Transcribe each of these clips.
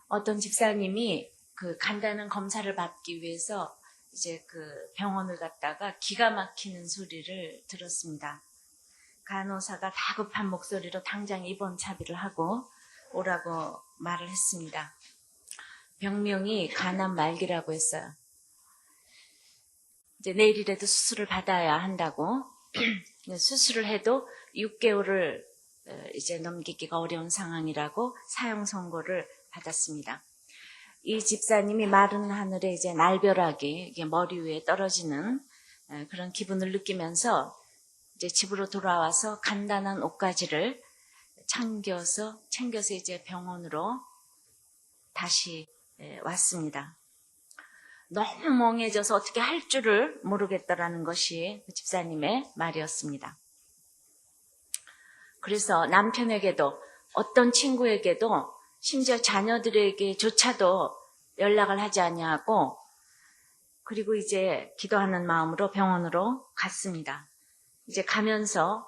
어떤 집사님이 그 간단한 검사를 받기 위해서 이제 그 병원을 갔다가 기가 막히는 소리를 들었습니다. 간호사가 다급한 목소리로 당장 입원 차비를 하고 오라고 말을 했습니다. 병명이 간암 말기라고 했어요. 이제 내일이라도 수술을 받아야 한다고. 수술을 해도 6개월을 이제 넘기기가 어려운 상황이라고 사형 선고를 받았습니다. 이 집사님이 마른 하늘에 이제 날벼락이 머리 위에 떨어지는 그런 기분을 느끼면서 이제 집으로 돌아와서 간단한 옷가지를 챙겨서 이제 병원으로 다시 왔습니다. 너무 멍해져서 어떻게 할 줄을 모르겠다라는 것이 그 집사님의 말이었습니다. 그래서 남편에게도 어떤 친구에게도 심지어 자녀들에게조차도 연락을 하지 아니하고 그리고 이제 기도하는 마음으로 병원으로 갔습니다. 이제 가면서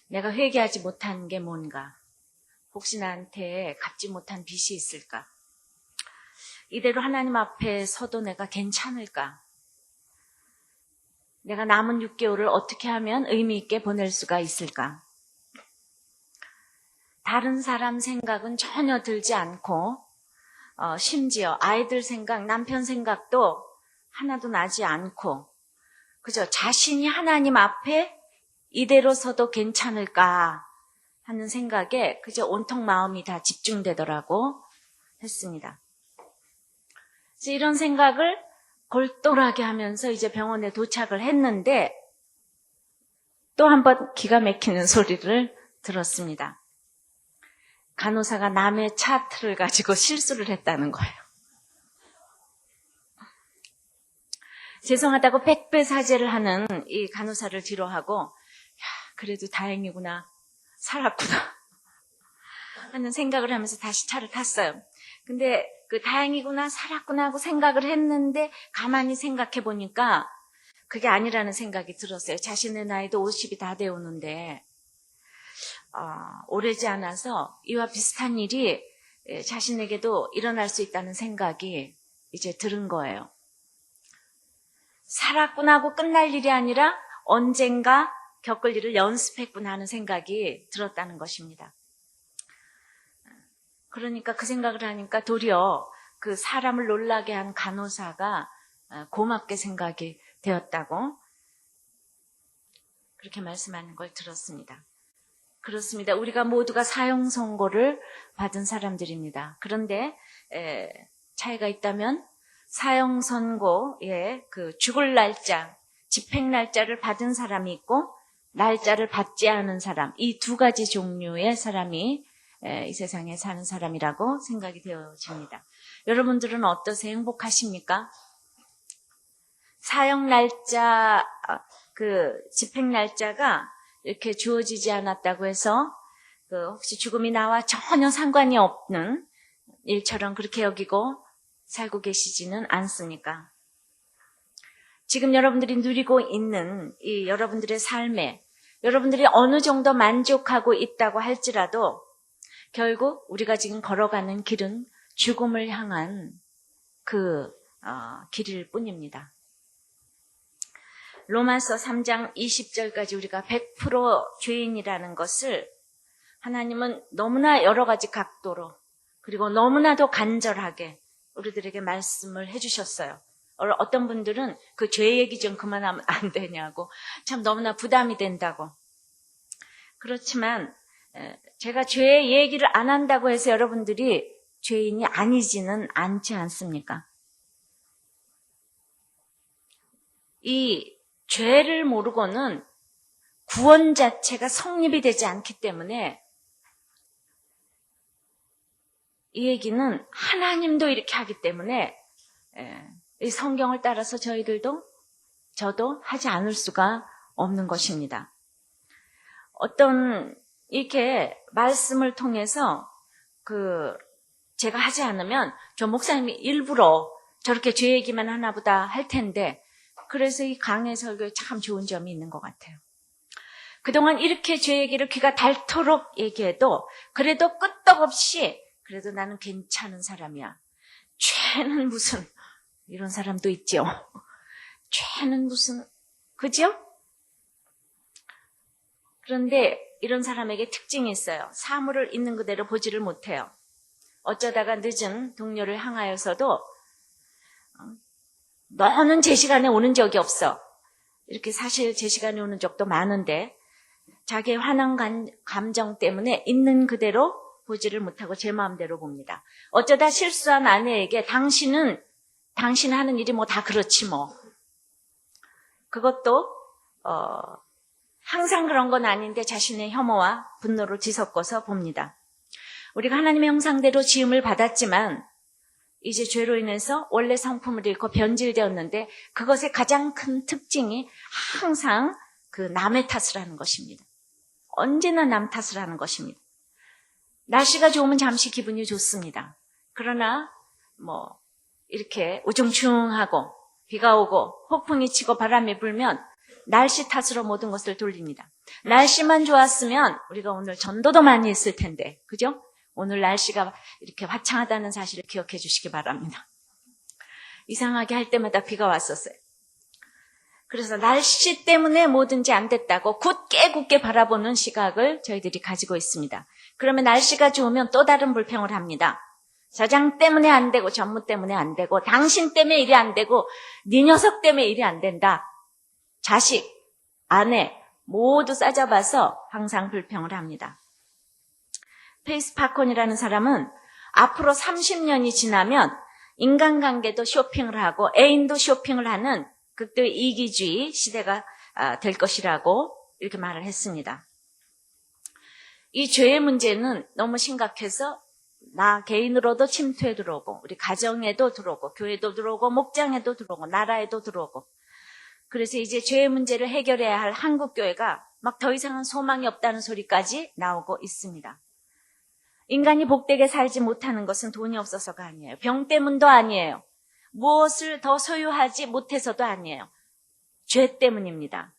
내가 회개하지 못한 게 뭔가, 혹시 나한테 갚지 못한 빚이 있을까? 이대로 하나님 앞에 서도 내가 괜찮을까? 내가 남은 6개월을 어떻게 하면 의미 있게 보낼 수가 있을까? 다른 사람 생각은 전혀 들지 않고 심지어 아이들 생각, 남편 생각도 하나도 나지 않고 그저 자신이 하나님 앞에 이대로 서도 괜찮을까 하는 생각에 그저 온통 마음이 다 집중되더라고 했습니다. 그래서 이런 생각을 골똘하게 하면서 이제 병원에 도착을 했는데 또 한 번 기가 막히는 소리를 들었습니다. 간호사가 남의 차트를 가지고 실수를 했다는 거예요. 죄송하다고 백배 사죄를 하는 이 간호사를 뒤로 하고 그래도 다행이구나, 살았구나 하는 생각을 하면서 다시 차를 탔어요. 근데 그 다행이구나, 살았구나 하고 생각을 했는데 가만히 생각해 보니까 그게 아니라는 생각이 들었어요. 자신의 나이도 50이 다 되었는데 오래지 않아서 이와 비슷한 일이 자신에게도 일어날 수 있다는 생각이 이제 들은 거예요. 살았구나 하고 끝날 일이 아니라 언젠가 겪을 일을 연습했구나 하는 생각이 들었다는 것입니다. 그러니까 그 생각을 하니까 도리어 그 사람을 놀라게 한 간호사가 고맙게 생각이 되었다고 그렇게 말씀하는 걸 들었습니다. 그렇습니다. 우리가 모두가 사형 선고를 받은 사람들입니다. 그런데 차이가 있다면 사형 선고에 그 죽을 날짜, 집행 날짜를 받은 사람이 있고 날짜를 받지 않은 사람, 이 두 가지 종류의 사람이 이 세상에 사는 사람이라고 생각이 되어집니다. 여러분들은 어떠세요? 행복하십니까? 사형 날짜, 그 집행 날짜가 이렇게 주어지지 않았다고 해서 그 혹시 죽음이 나와 전혀 상관이 없는 일처럼 그렇게 여기고 살고 계시지는 않습니까? 지금 여러분들이 누리고 있는 이 여러분들의 삶에 여러분들이 어느 정도 만족하고 있다고 할지라도 결국 우리가 지금 걸어가는 길은 죽음을 향한 그 길일 뿐입니다. 로마서 3장 20절까지 우리가 100% 죄인이라는 것을 하나님은 너무나 여러 가지 각도로 그리고 너무나도 간절하게 우리들에게 말씀을 해주셨어요. 어떤 분들은 그 죄 얘기 좀 그만하면 안 되냐고 참 너무나 부담이 된다고. 그렇지만 제가 죄 얘기를 안 한다고 해서 여러분들이 죄인이 아니지는 않지 않습니까? 이 죄를 모르고는 구원 자체가 성립이 되지 않기 때문에 이 얘기는 하나님도 이렇게 하기 때문에 이 성경을 따라서 저도 하지 않을 수가 없는 것입니다. 어떤 이렇게 말씀을 통해서 제가 하지 않으면 저 목사님이 일부러 저렇게 죄 얘기만 하나 보다 할 텐데 그래서 이 강해 설교에 참 좋은 점이 있는 것 같아요. 그동안 이렇게 죄 얘기를 귀가 닳도록 얘기해도 그래도 끄떡없이 그래도 나는 괜찮은 사람이야. 죄는 무슨, 이런 사람도 있죠. 죄는 무슨, 그죠? 그런데 이런 사람에게 특징이 있어요. 사물을 있는 그대로 보지를 못해요. 어쩌다가 늦은 동료를 향하여서도 너는 제 시간에 오는 적이 없어. 이렇게 사실 제 시간에 오는 적도 많은데 자기의 화난 감정 때문에 있는 그대로 보지를 못하고 제 마음대로 봅니다. 어쩌다 실수한 아내에게 당신 하는 일이 뭐 다 그렇지 뭐. 그것도 항상 그런 건 아닌데 자신의 혐오와 분노를 뒤섞어서 봅니다. 우리가 하나님의 형상대로 지음을 받았지만 이제 죄로 인해서 원래 성품을 잃고 변질되었는데 그것의 가장 큰 특징이 항상 그 남의 탓을 하는 것입니다. 언제나 남 탓을 하는 것입니다. 날씨가 좋으면 잠시 기분이 좋습니다. 그러나 이렇게 우중충하고 비가 오고 폭풍이 치고 바람이 불면 날씨 탓으로 모든 것을 돌립니다. 날씨만 좋았으면 우리가 오늘 전도도 많이 했을 텐데, 그죠? 오늘 날씨가 이렇게 화창하다는 사실을 기억해 주시기 바랍니다. 이상하게 할 때마다 비가 왔었어요. 그래서 날씨 때문에 뭐든지 안 됐다고 굳게 바라보는 시각을 저희들이 가지고 있습니다. 그러면 날씨가 좋으면 또 다른 불평을 합니다. 저장 때문에 안 되고 전무 때문에 안 되고 당신 때문에 일이 안 되고 네 녀석 때문에 일이 안 된다. 자식, 아내 모두 싸잡아서 항상 불평을 합니다. 페이스 파콘이라는 사람은 앞으로 30년이 지나면 인간관계도 쇼핑을 하고 애인도 쇼핑을 하는 극도의 이기주의 시대가 될 것이라고 이렇게 말을 했습니다. 이 죄의 문제는 너무 심각해서 나 개인으로도 침투에 들어오고 우리 가정에도 들어오고 교회도 들어오고 목장에도 들어오고 나라에도 들어오고 그래서 이제 죄의 문제를 해결해야 할 한국교회가 막 더 이상은 소망이 없다는 소리까지 나오고 있습니다. 인간이 복되게 살지 못하는 것은 돈이 없어서가 아니에요. 병 때문도 아니에요. 무엇을 더 소유하지 못해서도 아니에요. 죄 때문입니다.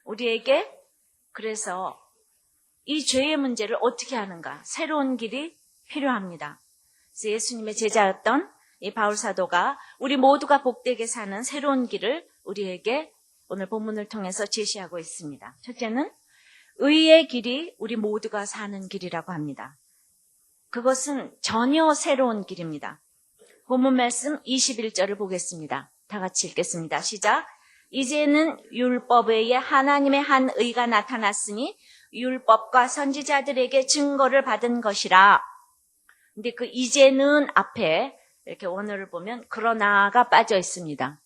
우리에게 그래서 이 죄의 문제를 어떻게 하는가? 새로운 길이 필요합니다. 그래서 예수님의 제자였던 이 바울 사도가 우리 모두가 복되게 사는 새로운 길을 우리에게 오늘 본문을 통해서 제시하고 있습니다. 첫째는 의의 길이 우리 모두가 사는 길이라고 합니다. 그것은 전혀 새로운 길입니다. 본문 말씀 21절을 보겠습니다. 다 같이 읽겠습니다. 시작. 이제는 율법에 의해 하나님의 한 의가 나타났으니 율법과 선지자들에게 증거를 받은 것이라. 근데 그 이제는 앞에 이렇게 원어를 보면 그러나가 빠져 있습니다.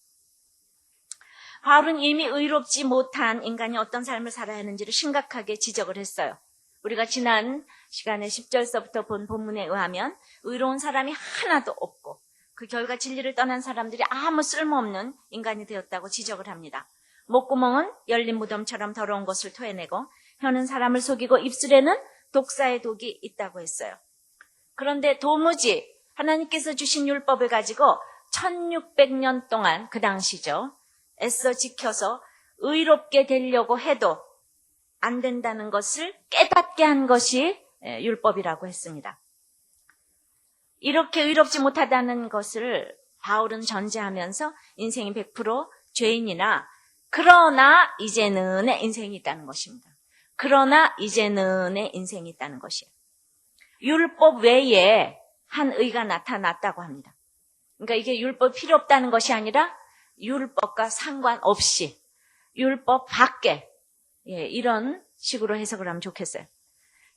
바울은 이미 의롭지 못한 인간이 어떤 삶을 살아야 하는지를 심각하게 지적을 했어요. 우리가 지난 시간에 10절서부터 본 본문에 의하면 의로운 사람이 하나도 없고 그 결과 진리를 떠난 사람들이 아무 쓸모없는 인간이 되었다고 지적을 합니다. 목구멍은 열린 무덤처럼 더러운 것을 토해내고 혀는 사람을 속이고 입술에는 독사의 독이 있다고 했어요. 그런데 도무지 하나님께서 주신 율법을 가지고 1600년 동안 그 당시죠. 애써 지켜서 의롭게 되려고 해도 안 된다는 것을 깨닫게 한 것이 율법이라고 했습니다. 이렇게 의롭지 못하다는 것을 바울은 전제하면서 인생이 100% 죄인이나 그러나 이제는의 인생이 있다는 것입니다. 그러나 이제는의 인생이 있다는 것이에요. 율법 외에 한 의가 나타났다고 합니다. 그러니까 이게 율법 필요 없다는 것이 아니라 율법과 상관없이 율법 밖에 이런 식으로 해석을 하면 좋겠어요.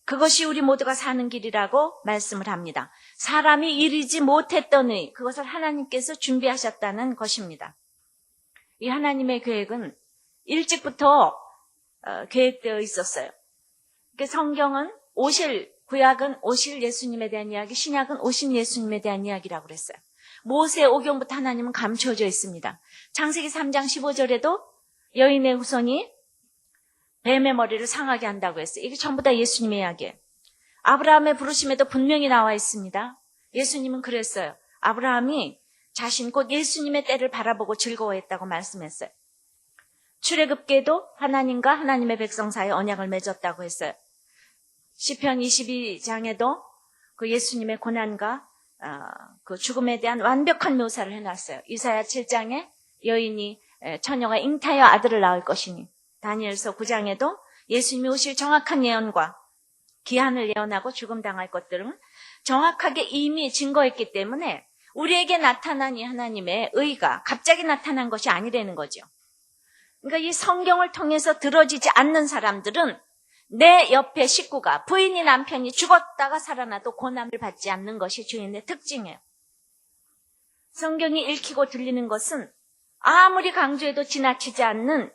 그것이 우리 모두가 사는 길이라고 말씀을 합니다. 사람이 이루지 못했던 의, 그것을 하나님께서 준비하셨다는 것입니다. 이 하나님의 계획은 일찍부터 계획되어 있었어요. 성경은 구약은 오실 예수님에 대한 이야기, 신약은 오신 예수님에 대한 이야기라고 그랬어요. 모세 오경부터 하나님은 감추어져 있습니다. 창세기 3장 15절에도 여인의 후손이 뱀의 머리를 상하게 한다고 했어요. 이게 전부 다 예수님의 이야기예요. 아브라함의 부르심에도 분명히 나와 있습니다. 예수님은 그랬어요. 아브라함이 자신 곧 예수님의 때를 바라보고 즐거워했다고 말씀했어요. 출애굽기에도 하나님과 하나님의 백성 사이에 언약을 맺었다고 했어요. 시편 22장에도 그 예수님의 고난과 그 죽음에 대한 완벽한 묘사를 해놨어요. 이사야 7장에 여인이 처녀가 잉타여 아들을 낳을 것이니, 다니엘서 9장에도 예수님이 오실 정확한 예언과 기한을 예언하고 죽음 당할 것들은 정확하게 이미 증거했기 때문에 우리에게 나타난 이 하나님의 의가 갑자기 나타난 것이 아니라는 거죠. 그러니까 이 성경을 통해서 들어지지 않는 사람들은 내 옆에 식구가, 부인이 남편이 죽었다가 살아나도 고난을 받지 않는 것이 주인의 특징이에요. 성경이 읽히고 들리는 것은 아무리 강조해도 지나치지 않는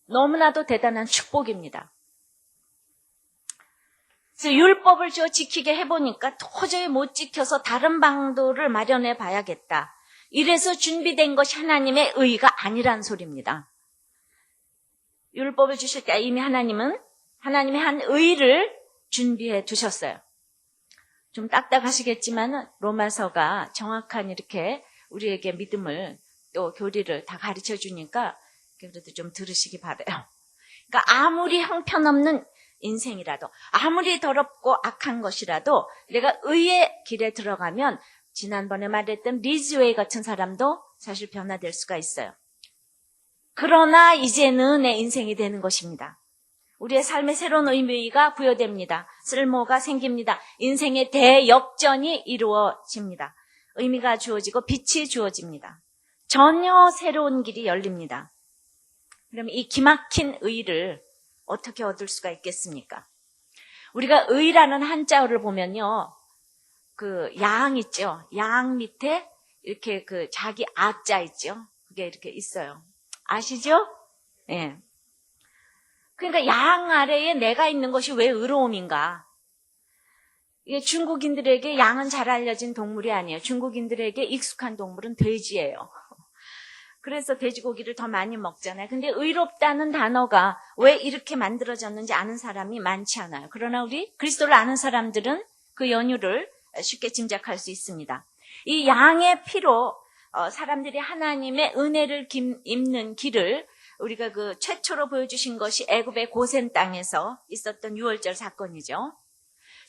너무나도 대단한 축복입니다. 그래서 율법을 지키게 해보니까 도저히 못 지켜서 다른 방도를 마련해 봐야겠다. 이래서 준비된 것이 하나님의 의가 아니란 소리입니다. 율법을 주실 때 이미 하나님은 하나님의 한 의를 준비해 두셨어요. 좀 딱딱하시겠지만 로마서가 정확한 이렇게 우리에게 믿음을 또 교리를 다 가르쳐 주니까 그래도 좀 들으시기 바라요. 그러니까 아무리 형편없는 인생이라도, 아무리 더럽고 악한 것이라도 내가 의의 길에 들어가면 지난번에 말했던 리즈웨이 같은 사람도 사실 변화될 수가 있어요. 그러나 이제는 내 인생이 되는 것입니다. 우리의 삶에 새로운 의미가 부여됩니다. 쓸모가 생깁니다. 인생의 대역전이 이루어집니다. 의미가 주어지고 빛이 주어집니다. 전혀 새로운 길이 열립니다. 그럼 이 기막힌 의를 어떻게 얻을 수가 있겠습니까? 우리가 의라는 한자어를 보면요, 그 양 있죠. 양 밑에 이렇게 그 자기 아자 있죠. 그게 이렇게 있어요. 아시죠? 예. 네. 그러니까 양 아래에 내가 있는 것이 왜 의로움인가? 이게 중국인들에게 양은 잘 알려진 동물이 아니에요. 중국인들에게 익숙한 동물은 돼지예요. 그래서 돼지고기를 더 많이 먹잖아요. 근데 의롭다는 단어가 왜 이렇게 만들어졌는지 아는 사람이 많지 않아요. 그러나 우리 그리스도를 아는 사람들은 그 연유를 쉽게 짐작할 수 있습니다. 이 양의 피로 사람들이 하나님의 은혜를 입는 길을 우리가 그 최초로 보여주신 것이 애굽의 고센 땅에서 있었던 유월절 사건이죠.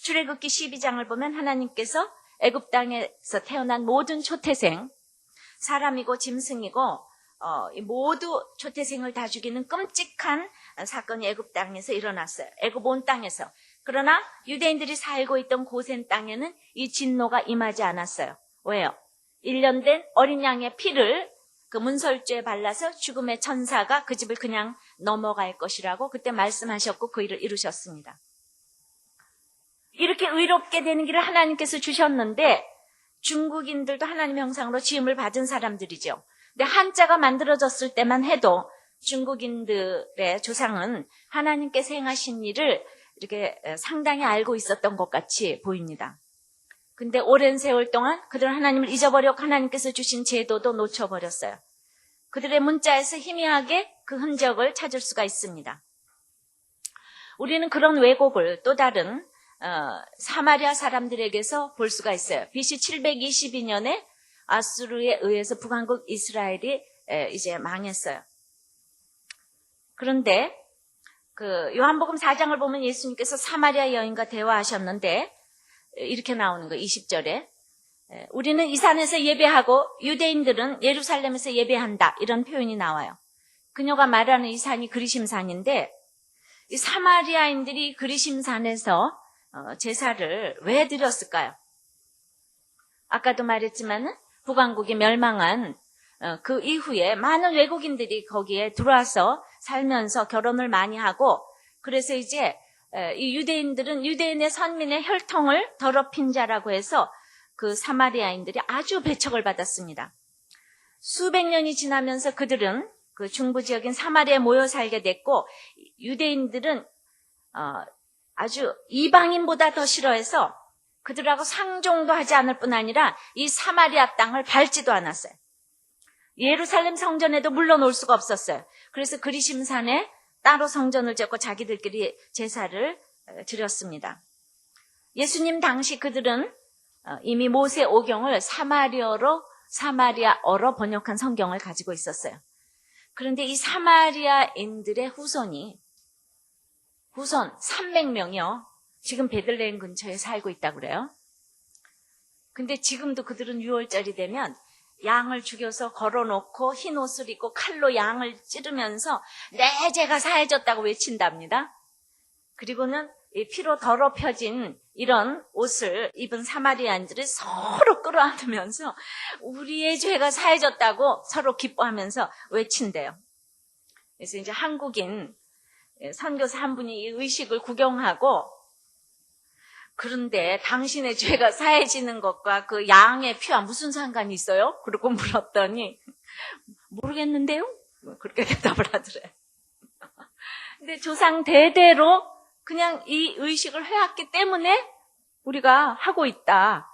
출애굽기 12장을 보면 하나님께서 애굽 땅에서 태어난 모든 초태생, 사람이고 짐승이고 모두 초태생을 다 죽이는 끔찍한 사건이 애굽 땅에서 일어났어요. 애굽 온 땅에서. 그러나 유대인들이 살고 있던 고센 땅에는 이 진노가 임하지 않았어요. 왜요? 1년 된 어린 양의 피를 그 문설주에 발라서 죽음의 천사가 그 집을 그냥 넘어갈 것이라고 그때 말씀하셨고 그 일을 이루셨습니다. 이렇게 의롭게 되는 길을 하나님께서 주셨는데 중국인들도 하나님의 형상으로 지음을 받은 사람들이죠. 근데 한자가 만들어졌을 때만 해도 중국인들의 조상은 하나님께서 행하신 일을 이렇게 상당히 알고 있었던 것 같이 보입니다. 근데 오랜 세월 동안 그들은 하나님을 잊어버렸고 하나님께서 주신 제도도 놓쳐버렸어요. 그들의 문자에서 희미하게 그 흔적을 찾을 수가 있습니다. 우리는 그런 왜곡을 또 다른 사마리아 사람들에게서 볼 수가 있어요. BC 722년에 아수르에 의해서 북왕국 이스라엘이 이제 망했어요. 그런데 그 요한복음 4장을 보면 예수님께서 사마리아 여인과 대화하셨는데 이렇게 나오는 거예요. 20절에 우리는 이 산에서 예배하고 유대인들은 예루살렘에서 예배한다, 이런 표현이 나와요. 그녀가 말하는 이 산이 그리심산인데 이 사마리아인들이 그리심산에서 제사를 왜 드렸을까요? 아까도 말했지만 북왕국이 멸망한 그 이후에 많은 외국인들이 거기에 들어와서 살면서 결혼을 많이 하고, 그래서 이제 이 유대인들은 유대인의 선민의 혈통을 더럽힌 자라고 해서 그 사마리아인들이 아주 배척을 받았습니다. 수백 년이 지나면서 그들은 그 중부 지역인 사마리아에 모여 살게 됐고, 유대인들은 아주 이방인보다 더 싫어해서 그들하고 상종도 하지 않을 뿐 아니라 이 사마리아 땅을 밟지도 않았어요. 예루살렘 성전에도 물러놀 수가 없었어요. 그래서 그리심산에 따로 성전을 짓고 자기들끼리 제사를 드렸습니다. 예수님 당시 그들은 이미 모세 오경을 사마리아어로 번역한 성경을 가지고 있었어요. 그런데 이 사마리아인들의 후손 300명이요. 지금 베들레헴 근처에 살고 있다고 그래요. 근데 지금도 그들은 6월절이 되면 양을 죽여서 걸어놓고 흰 옷을 입고 칼로 양을 찌르면서 내 죄가 사해졌다고 외친답니다. 그리고는 이 피로 더럽혀진 이런 옷을 입은 사마리아인들이 서로 끌어안으면서 우리의 죄가 사해졌다고 서로 기뻐하면서 외친대요. 그래서 이제 한국인 선교사 한 분이 이 의식을 구경하고, 그런데 당신의 죄가 사해지는 것과 그 양의 피와 무슨 상관이 있어요? 그러고 물었더니 모르겠는데요? 그렇게 대답을 하더래요. 근데 조상 대대로 그냥 이 의식을 해왔기 때문에 우리가 하고 있다.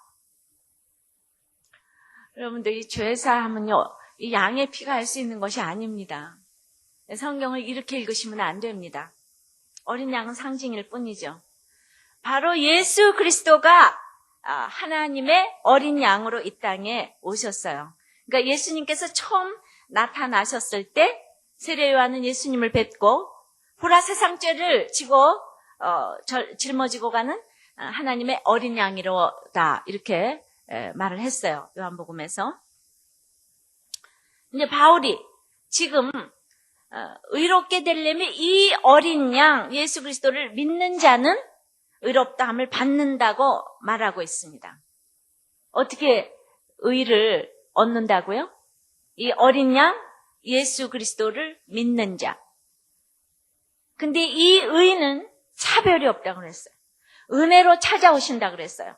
여러분들, 이 죄사함은요, 이 양의 피가 할 수 있는 것이 아닙니다. 성경을 이렇게 읽으시면 안 됩니다. 어린 양은 상징일 뿐이죠. 바로 예수 그리스도가 하나님의 어린 양으로 이 땅에 오셨어요. 그러니까 예수님께서 처음 나타나셨을 때 세례 요한은 예수님을 뵙고 보라 세상 죄를 지고 짊어지고 가는 하나님의 어린 양이로다, 이렇게 말을 했어요. 요한복음에서. 이제 바울이 지금 의롭게 되려면 이 어린 양 예수 그리스도를 믿는 자는 의롭다함을 받는다고 말하고 있습니다. 어떻게 의를 얻는다고요? 이 어린 양 예수 그리스도를 믿는 자. 근데 이 의는 차별이 없다고 그랬어요. 은혜로 찾아오신다고 그랬어요.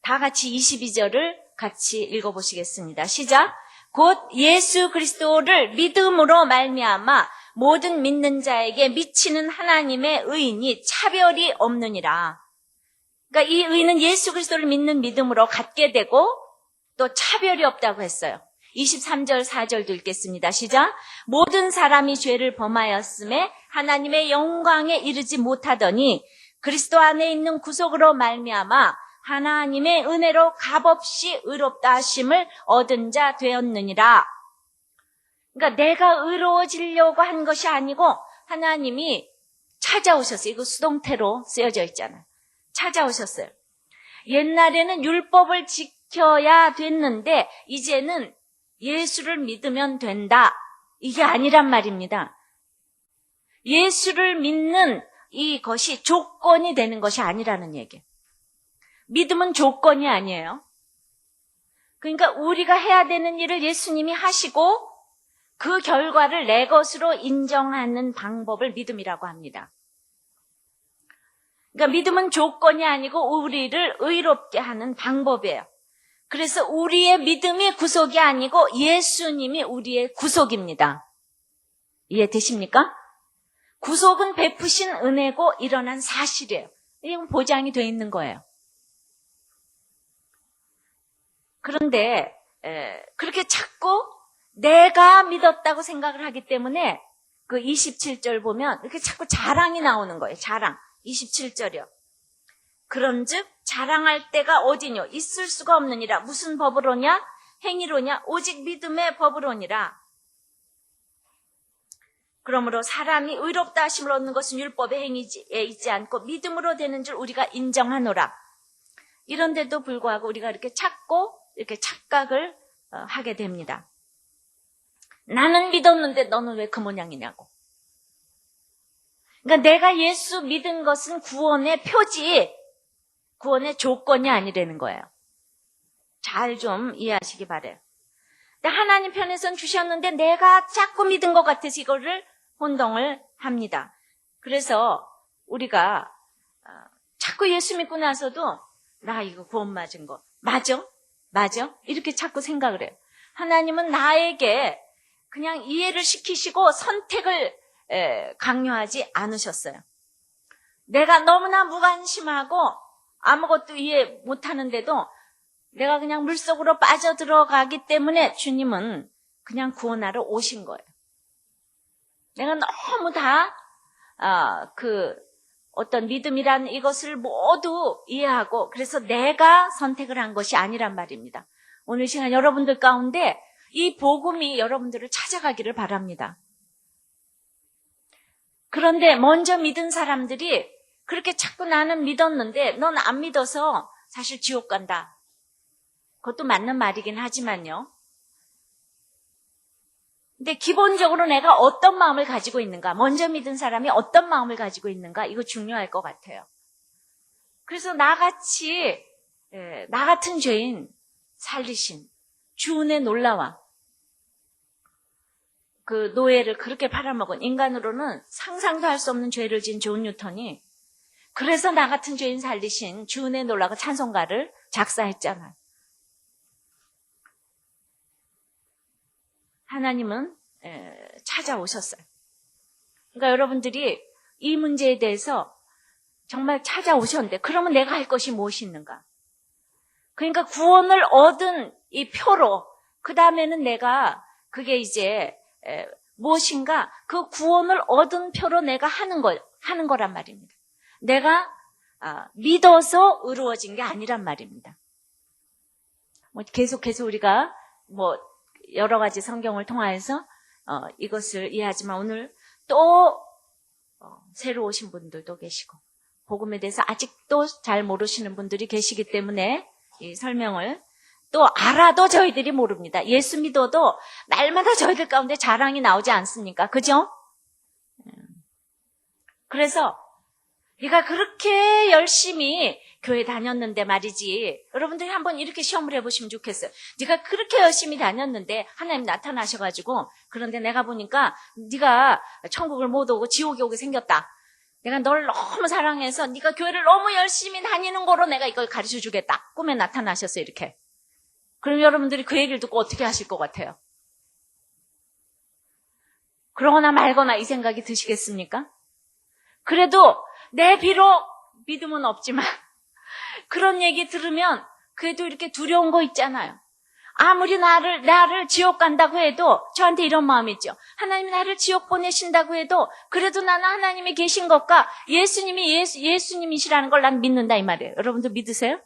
다 같이 22절을 같이 읽어보시겠습니다. 시작. 곧 예수 그리스도를 믿음으로 말미암아 모든 믿는 자에게 미치는 하나님의 의인이 차별이 없느니라. 그러니까 이 의는 예수 그리스도를 믿는 믿음으로 갖게 되고 또 차별이 없다고 했어요. 23절 4절도 읽겠습니다. 시작. 모든 사람이 죄를 범하였음에 하나님의 영광에 이르지 못하더니 그리스도 안에 있는 구속으로 말미암아 하나님의 은혜로 값없이 의롭다 하심을 얻은 자 되었느니라. 그러니까 내가 의로워지려고 한 것이 아니고 하나님이 찾아오셨어요. 이거 수동태로 쓰여져 있잖아요. 찾아오셨어요. 옛날에는 율법을 지켜야 됐는데 이제는 예수를 믿으면 된다, 이게 아니란 말입니다. 예수를 믿는 이것이 조건이 되는 것이 아니라는 얘기예요. 믿음은 조건이 아니에요. 그러니까 우리가 해야 되는 일을 예수님이 하시고 그 결과를 내 것으로 인정하는 방법을 믿음이라고 합니다. 그러니까 믿음은 조건이 아니고 우리를 의롭게 하는 방법이에요. 그래서 우리의 믿음이 구속이 아니고 예수님이 우리의 구속입니다. 이해되십니까? 구속은 베푸신 은혜고 일어난 사실이에요. 이건 보장이 되어 있는 거예요. 그런데 그렇게 자꾸 내가 믿었다고 생각을 하기 때문에 그 27절 보면 이렇게 자꾸 자랑이 나오는 거예요. 자랑. 27절이요. 그런즉 자랑할 때가 어디뇨? 있을 수가 없느니라. 무슨 법으로냐? 행위로냐? 오직 믿음의 법으로니라. 그러므로 사람이 의롭다 하심을 얻는 것은 율법의 행위에 있지 않고 믿음으로 되는 줄 우리가 인정하노라. 이런데도 불구하고 우리가 이렇게 찾고 이렇게 착각을 하게 됩니다. 나는 믿었는데 너는 왜 그 모양이냐고. 그러니까 내가 예수 믿은 것은 구원의 표지, 구원의 조건이 아니라는 거예요. 잘 좀 이해하시기 바래요. 근데 하나님 편에선 주셨는데 내가 자꾸 믿은 것 같아서 이거를 혼동을 합니다. 그래서 우리가 자꾸 예수 믿고 나서도 나 이거 구원 맞은 거 맞아? 이렇게 자꾸 생각을 해요. 하나님은 나에게 그냥 이해를 시키시고 선택을 강요하지 않으셨어요. 내가 너무나 무관심하고 아무것도 이해 못하는데도 내가 그냥 물속으로 빠져들어가기 때문에 주님은 그냥 구원하러 오신 거예요. 내가 너무 다 어떤 믿음이란 이것을 모두 이해하고 그래서 내가 선택을 한 것이 아니란 말입니다. 오늘 시간 여러분들 가운데 이 복음이 여러분들을 찾아가기를 바랍니다. 그런데 먼저 믿은 사람들이 그렇게 자꾸 나는 믿었는데 넌 안 믿어서 사실 지옥 간다. 그것도 맞는 말이긴 하지만요. 근데 기본적으로 내가 어떤 마음을 가지고 있는가, 먼저 믿은 사람이 어떤 마음을 가지고 있는가, 이거 중요할 것 같아요. 그래서 나 같은 죄인 살리신 주 은혜 놀라와. 그 노예를 그렇게 팔아먹은, 인간으로는 상상도 할 수 없는 죄를 지은 존 뉴턴이 그래서 나 같은 죄인 살리신 주 은혜 놀라가 찬송가를 작사했잖아요. 하나님은 찾아오셨어요. 그러니까 여러분들이 이 문제에 대해서 정말 찾아오셨는데 그러면 내가 할 것이 무엇이 있는가? 그러니까 구원을 얻은 이 표로 그 다음에는 내가 그게 이제 무엇인가 그 구원을 얻은 표로 내가 하는 거란 말입니다. 내가 믿어서 의로워진 게 아니란 말입니다. 계속해서 우리가 여러 가지 성경을 통하여서 이것을 이해하지만 오늘 또 새로 오신 분들도 계시고 복음에 대해서 아직도 잘 모르시는 분들이 계시기 때문에 이 설명을 또 알아도 저희들이 모릅니다. 예수 믿어도 날마다 저희들 가운데 자랑이 나오지 않습니까? 그죠? 그래서 네가 그렇게 열심히 교회 다녔는데 말이지. 여러분들이 한번 이렇게 시험을 해보시면 좋겠어요. 네가 그렇게 열심히 다녔는데 하나님 나타나셔가지고 그런데 내가 보니까 네가 천국을 못 오고 지옥에 오게 생겼다. 내가 널 너무 사랑해서 네가 교회를 너무 열심히 다니는 거로 내가 이걸 가르쳐주겠다. 꿈에 나타나셨어요. 이렇게. 그럼 여러분들이 그 얘기를 듣고 어떻게 하실 것 같아요? 그러거나 말거나 이 생각이 드시겠습니까? 그래도 내 비록 믿음은 없지만 그런 얘기 들으면 그래도 이렇게 두려운 거 있잖아요. 아무리 나를 지옥 간다고 해도 저한테 이런 마음이 있죠. 하나님이 나를 지옥 보내신다고 해도 그래도 나는 하나님이 계신 것과 예수님이 예수님이시라는 걸 난 믿는다 이 말이에요. 여러분들 믿으세요?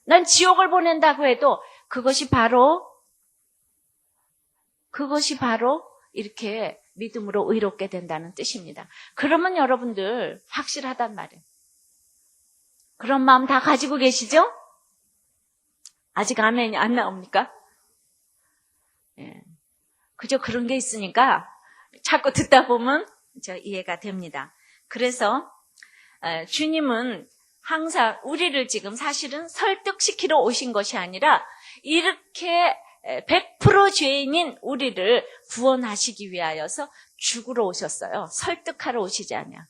난 지옥을 보낸다고 해도 그것이 바로 이렇게 믿음으로 의롭게 된다는 뜻입니다. 그러면 여러분들 확실하단 말이에요. 그런 마음 다 가지고 계시죠? 아직 아멘이 안 나옵니까? 예. 그저 그런 게 있으니까 자꾸 듣다 보면 저 이해가 됩니다. 그래서 주님은 항상 우리를 지금 사실은 설득시키러 오신 것이 아니라 이렇게 100% 죄인인 우리를 구원하시기 위하여서 죽으러 오셨어요. 설득하러 오시지 않냐.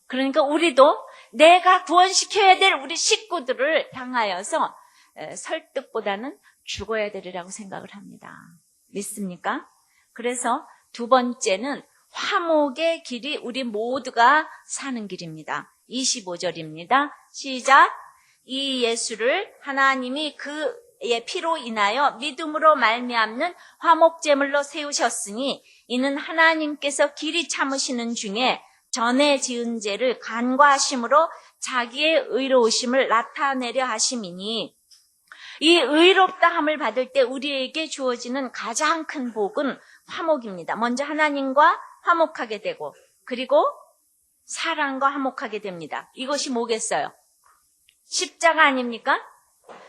그러니까 우리도 내가 구원시켜야 될 우리 식구들을 향하여서 설득보다는 죽어야 되리라고 생각을 합니다. 믿습니까? 그래서 두 번째는 화목의 길이 우리 모두가 사는 길입니다. 25절입니다. 시작. 이 예수를 하나님이 그의 피로 인하여 믿음으로 말미암는 화목제물로 세우셨으니 이는 하나님께서 길이 참으시는 중에 전에 지은 죄를 간과하심으로 자기의 의로우심을 나타내려 하심이니 이 의롭다함을 받을 때 우리에게 주어지는 가장 큰 복은 화목입니다. 먼저 하나님과 화목하게 되고 그리고 사람과 화목하게 됩니다. 이것이 뭐겠어요? 십자가 아닙니까?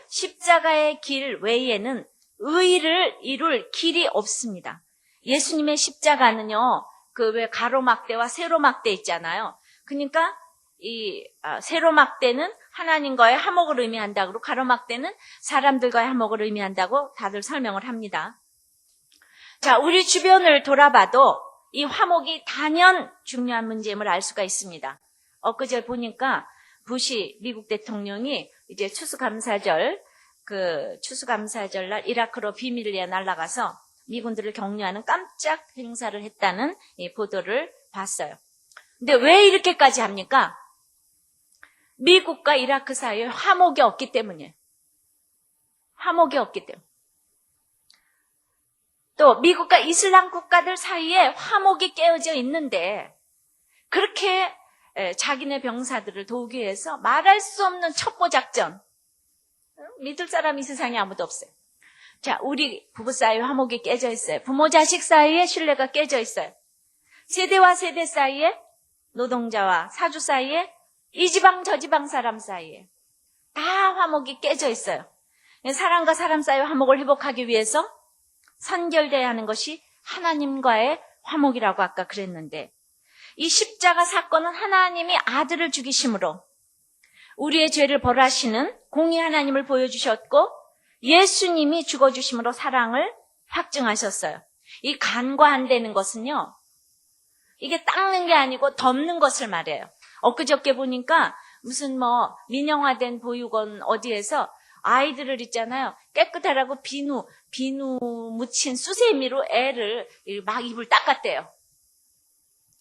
십자가의 길 외에는 의를 이룰 길이 없습니다. 예수님의 십자가는요, 그 왜 가로막대와 세로막대 있잖아요. 그러니까 이 세로막대는 하나님과의 화목을 의미한다고 가로막대는 사람들과의 화목을 의미한다고 다들 설명을 합니다. 자, 우리 주변을 돌아봐도 이 화목이 단연 중요한 문제임을 알 수가 있습니다. 엊그제 보니까 부시 미국 대통령이 이제 추수감사절 날 이라크로 비밀리에 날아가서 미군들을 격려하는 깜짝 행사를 했다는 이 보도를 봤어요. 근데 왜 이렇게까지 합니까? 미국과 이라크 사이에 화목이 없기 때문이에요. 화목이 없기 때문에. 또 미국과 이슬람 국가들 사이에 화목이 깨어져 있는데 그렇게 자기네 병사들을 도우기 위해서 말할 수 없는 첩보작전. 믿을 사람이 세상에 아무도 없어요. 자, 우리 부부 사이에 화목이 깨져 있어요. 부모 자식 사이에 신뢰가 깨져 있어요. 세대와 세대 사이에, 노동자와 사주 사이에, 이 지방 저 지방 사람 사이에 다 화목이 깨져 있어요. 사람과 사람 사이의 화목을 회복하기 위해서 선결돼야 하는 것이 하나님과의 화목이라고 아까 그랬는데, 이 십자가 사건은 하나님이 아들을 죽이심으로 우리의 죄를 벌하시는 공의 하나님을 보여주셨고, 예수님이 죽어주심으로 사랑을 확증하셨어요. 이 간과한다는 것은요, 이게 닦는 게 아니고 덮는 것을 말해요. 엊그저께 보니까 무슨 민영화된 보육원 어디에서 아이들을 있잖아요. 깨끗하라고 비누 묻힌 수세미로 애를 막 입을 닦았대요.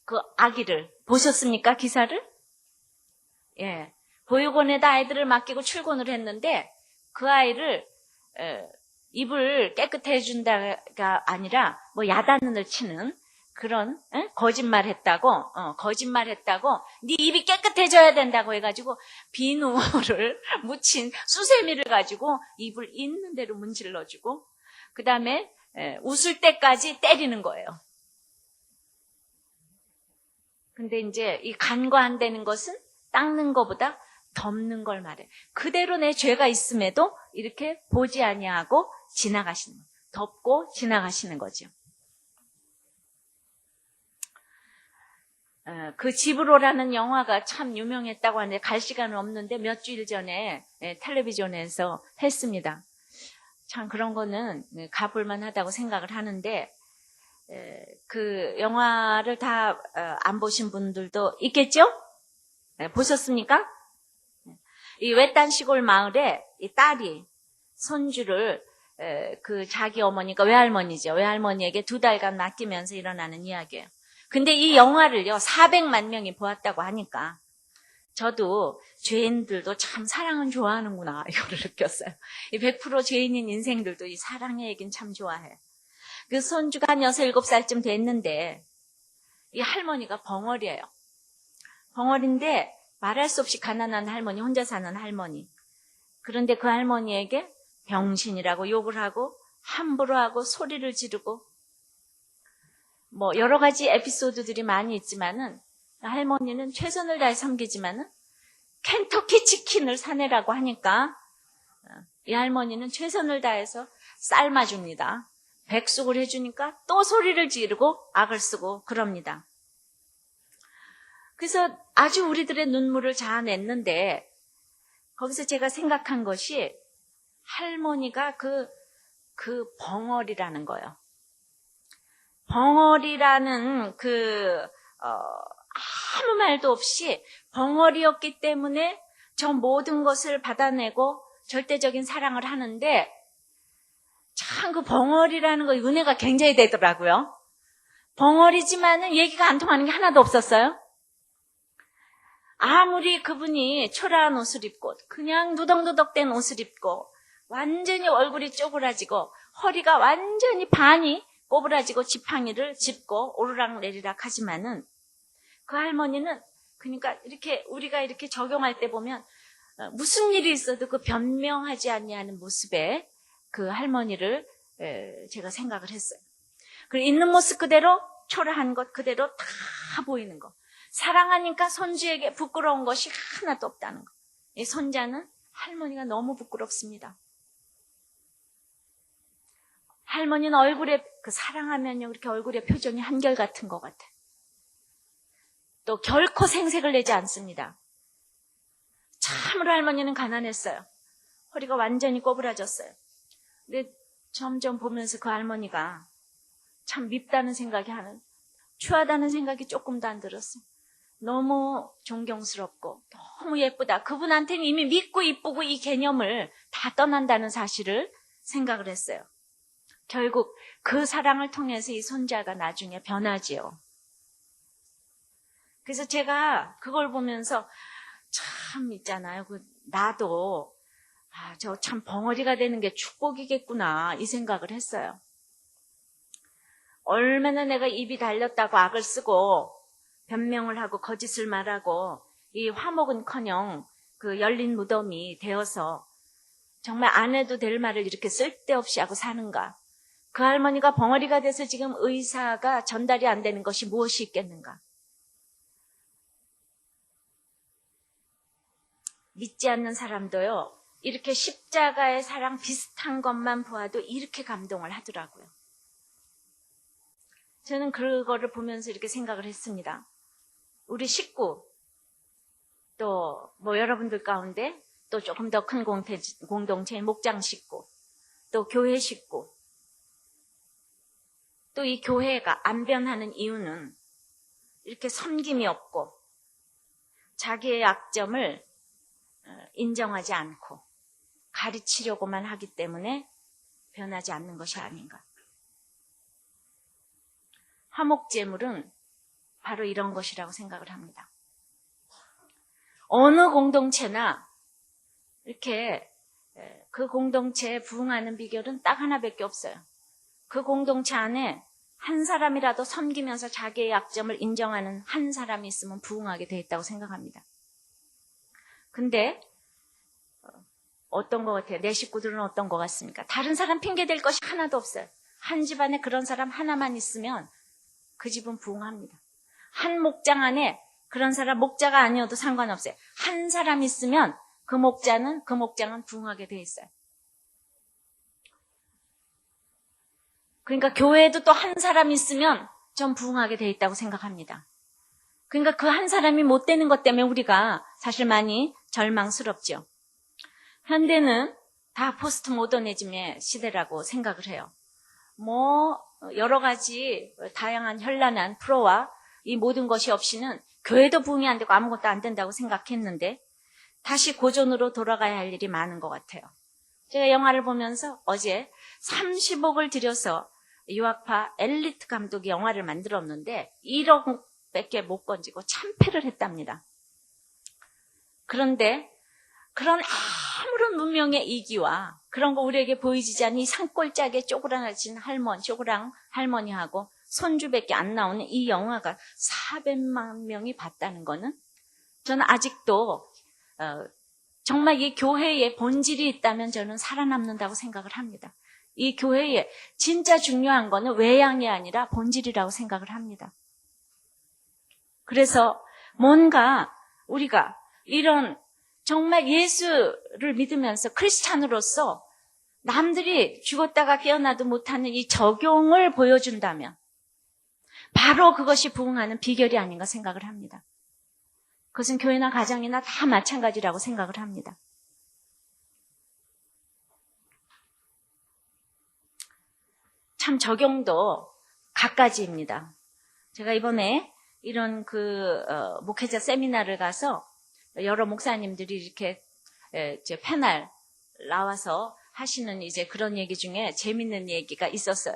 그 아기를. 보셨습니까? 기사를? 예. 보육원에다 아이들을 맡기고 출근을 했는데, 그 아이를 입을 깨끗해 준다가 아니라 야단을 치는 그런 거짓말했다고 네 입이 깨끗해져야 된다고 해가지고 비누를 묻힌 수세미를 가지고 입을 있는 대로 문질러주고, 그 다음에 웃을 때까지 때리는 거예요. 근데 이제 이 간과한다는 것은 닦는 것보다 덮는 걸 말해. 그대로 내 죄가 있음에도 이렇게 보지 아니하고 지나가시는 거예요. 덮고 지나가시는 거죠. 그 집으로라는 영화가 참 유명했다고 하는데 갈 시간은 없는데 몇 주일 전에 텔레비전에서 했습니다. 참 그런 거는 가볼만 하다고 생각을 하는데, 그 영화를 다 안 보신 분들도 있겠죠? 보셨습니까? 이 외딴 시골 마을에 이 딸이 손주를 그 자기 어머니가 외할머니에게 2달간 맡기면서 일어나는 이야기예요. 근데 이 영화를요 400만 명이 보았다고 하니까 저도 죄인들도 참 사랑은 좋아하는구나 이거를 느꼈어요. 100% 죄인인 인생들도 이 사랑의 얘기는 참 좋아해. 그 손주가 한 6, 7살쯤 됐는데 이 할머니가 벙어리예요. 벙어리인데 말할 수 없이 가난한 할머니, 혼자 사는 할머니. 그런데 그 할머니에게 병신이라고 욕을 하고 함부로 하고 소리를 지르고 여러 가지 에피소드들이 많이 있지만은, 할머니는 최선을 다해 섬기지만은 켄터키 치킨을 사내라고 하니까 이 할머니는 최선을 다해서 삶아줍니다. 백숙을 해주니까 또 소리를 지르고 악을 쓰고 그럽니다. 그래서 아주 우리들의 눈물을 자아냈는데, 거기서 제가 생각한 것이 할머니가 그 벙어리라는 거예요. 벙어리라는 아무 말도 없이 벙어리였기 때문에 저 모든 것을 받아내고 절대적인 사랑을 하는데, 참 그 벙어리라는 거 은혜가 굉장히 되더라고요. 벙어리지만은 얘기가 안 통하는 게 하나도 없었어요. 아무리 그분이 초라한 옷을 입고 그냥 누덕누덕된 옷을 입고 완전히 얼굴이 쪼그라지고 허리가 완전히 반이 꼬부라지고 지팡이를 짚고 오르락내리락 하지만은, 그 할머니는 그러니까 이렇게 우리가 이렇게 적용할 때 보면 무슨 일이 있어도 그 변명하지 아니하는 모습에 그 할머니를 제가 생각을 했어요. 그리고 있는 모습 그대로, 초라한 것 그대로 다 보이는 거. 사랑하니까 손주에게 부끄러운 것이 하나도 없다는 거. 이 손자는 할머니가 너무 부끄럽습니다. 할머니는 얼굴에, 사랑하면요, 이렇게 얼굴에 표정이 한결같은 것 같아요. 또 결코 생색을 내지 않습니다. 참으로 할머니는 가난했어요. 허리가 완전히 꼬부라졌어요. 근데 점점 보면서 그 할머니가 참 밉다는 생각이 추하다는 생각이 조금도 안 들었어요. 너무 존경스럽고 너무 예쁘다. 그분한테는 이미 믿고 이쁘고 이 개념을 다 떠난다는 사실을 생각을 했어요. 결국 그 사랑을 통해서 이 손자가 나중에 변하지요. 그래서 제가 그걸 보면서 참 있잖아요. 나도 저 참 벙어리가 되는 게 축복이겠구나 이 생각을 했어요. 얼마나 내가 입이 달렸다고 악을 쓰고 변명을 하고 거짓을 말하고 이 화목은커녕 그 열린 무덤이 되어서 정말 안 해도 될 말을 이렇게 쓸데없이 하고 사는가. 그 할머니가 벙어리가 돼서 지금 의사가 전달이 안 되는 것이 무엇이 있겠는가. 믿지 않는 사람도요, 이렇게 십자가의 사랑 비슷한 것만 보아도 이렇게 감동을 하더라고요. 저는 그거를 보면서 이렇게 생각을 했습니다. 우리 식구, 또 뭐 여러분들 가운데 또 조금 더 큰 공동체인 목장 식구, 또 교회 식구, 또 이 교회가 안 변하는 이유는 이렇게 섬김이 없고 자기의 약점을 인정하지 않고 가르치려고만 하기 때문에 변하지 않는 것이 아닌가. 화목제물은 바로 이런 것이라고 생각을 합니다. 어느 공동체나 이렇게 그 공동체에 부응하는 비결은 딱 하나밖에 없어요. 그 공동체 안에 한 사람이라도 섬기면서 자기의 약점을 인정하는 한 사람이 있으면 부응하게 돼 있다고 생각합니다. 근데 어떤 것 같아요? 내 식구들은 어떤 것 같습니까? 다른 사람 핑계 댈 것이 하나도 없어요. 한 집안에 그런 사람 하나만 있으면 그 집은 부응합니다. 한 목장 안에 그런 사람, 목자가 아니어도 상관없어요. 한 사람 있으면 그 목장은 부응하게 돼 있어요. 그러니까 교회에도 또 한 사람 있으면 전 부응하게 돼 있다고 생각합니다. 그러니까 그 한 사람이 못 되는 것 때문에 우리가 사실 많이 절망스럽죠. 현대는 다 포스트 모더니즘의 시대라고 생각을 해요. 뭐 여러 가지 다양한 현란한 프로와 이 모든 것이 없이는 교회도 부응이 안 되고 아무것도 안 된다고 생각했는데 다시 고전으로 돌아가야 할 일이 많은 것 같아요. 제가 영화를 보면서 어제 30억을 들여서 유학파 엘리트 감독이 영화를 만들었는데 1억밖에 못 건지고 참패를 했답니다. 그런데 그런 아무런 문명의 이기와 그런 거 우리에게 보이지 않는 이 산골짜기에 쪼그라진 쇼그랑 할머니하고 손주밖에 안 나오는 이 영화가 400만 명이 봤다는 거는 저는 아직도 정말 이 교회에 본질이 있다면 저는 살아남는다고 생각을 합니다. 이 교회에 진짜 중요한 거는 외양이 아니라 본질이라고 생각을 합니다. 그래서 뭔가 우리가 이런 정말 예수를 믿으면서 크리스찬으로서 남들이 죽었다가 깨어나도 못하는 이 적용을 보여준다면 바로 그것이 부응하는 비결이 아닌가 생각을 합니다. 그것은 교회나 가정이나 다 마찬가지라고 생각을 합니다. 참 적용도 갖가지입니다. 제가 이번에 이런 목회자 세미나를 가서 여러 목사님들이 이렇게 패널 나와서 하시는 이제 그런 얘기 중에 재밌는 얘기가 있었어요.